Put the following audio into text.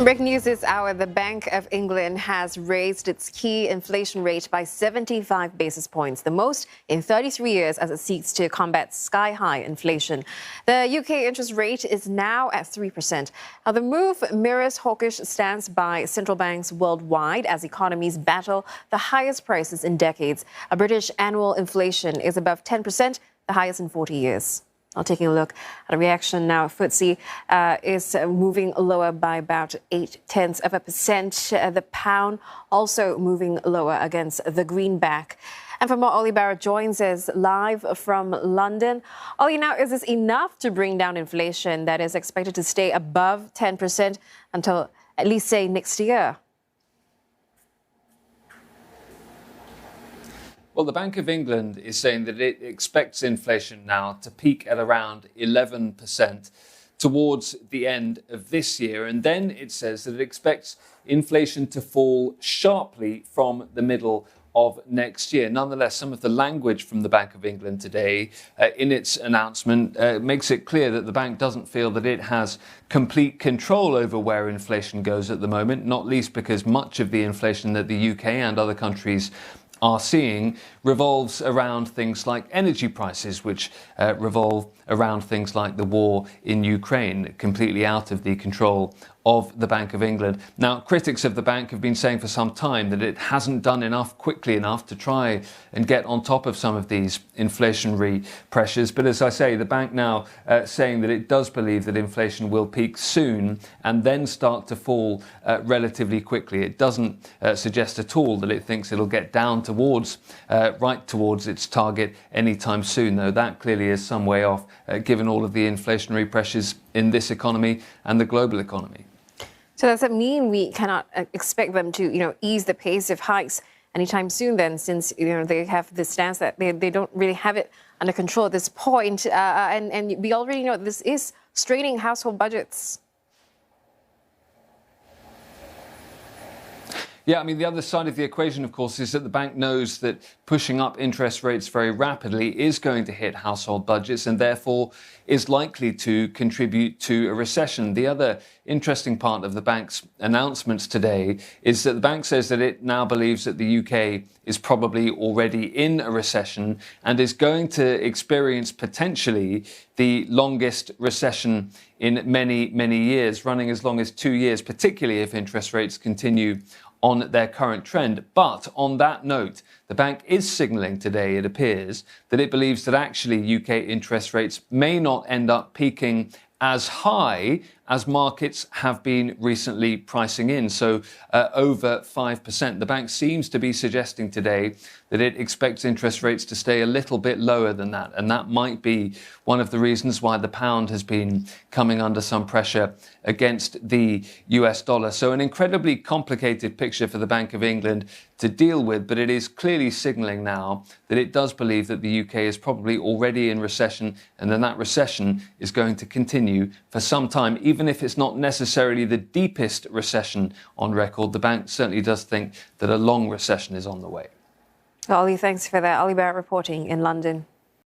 Breaking news this hour, the Bank of England has raised its key inflation rate by 75 basis points, the most in 33 years as it seeks to combat sky-high inflation. The UK interest rate is now at 3%. Now, the move mirrors hawkish stance by central banks worldwide as economies battle the highest prices in decades. A British annual inflation is above 10%, the highest in 40 years. Now, taking a look at a reaction now, FTSE is moving lower by about 0.8%. The pound also moving lower against the greenback. And for more, Ollie Barrett joins us live from London. Ollie, now, is this enough to bring down inflation that is expected to stay above 10% until at least, say, next year? Well, the Bank of England is saying that it expects inflation now to peak at around 11% towards the end of this year. And then it says that it expects inflation to fall sharply from the middle of next year. Nonetheless, some of the language from the Bank of England today in its announcement makes it clear that the bank doesn't feel that it has complete control over where inflation goes at the moment, not least because much of the inflation that the UK and other countries are seeing revolves around things like energy prices, which revolve around things like the war in Ukraine, completely out of the control of the Bank of England. Now, critics of the bank have been saying for some time that it hasn't done enough quickly enough to try and get on top of some of these inflationary pressures. But as I say, the bank now saying that it does believe that inflation will peak soon and then start to fall relatively quickly. It doesn't suggest at all that it thinks it'll get down towards right towards its target anytime soon, though that clearly is some way off given all of the inflationary pressures in this economy and the global economy. So does that mean we cannot expect them to, ease the pace of hikes anytime soon then, since, they have this stance that they don't really have it under control at this point? And we already know this is straining household budgets. Yeah, I mean, the other side of the equation, of course, is that the bank knows that pushing up interest rates very rapidly is going to hit household budgets and therefore is likely to contribute to a recession. The other interesting part of the bank's announcements today is that the bank says that it now believes that the UK is probably already in a recession and is going to experience potentially the longest recession in many, many years, running as long as 2 years, particularly if interest rates continue on their current trend. But on that note, the bank is signalling today, it appears, that it believes that actually UK interest rates may not end up peaking as high as markets have been recently pricing in, so over 5%. The bank seems to be suggesting today that it expects interest rates to stay a little bit lower than that, and that might be one of the reasons why the pound has been coming under some pressure against the US dollar. So an incredibly complicated picture for the Bank of England to deal with, but it is clearly signalling now that it does believe that the UK is probably already in recession, and then that recession is going to continue for some time. Even if it's not necessarily the deepest recession on record, the bank certainly does think that a long recession is on the way. Ollie, thanks for that. Ollie Barrett reporting in London.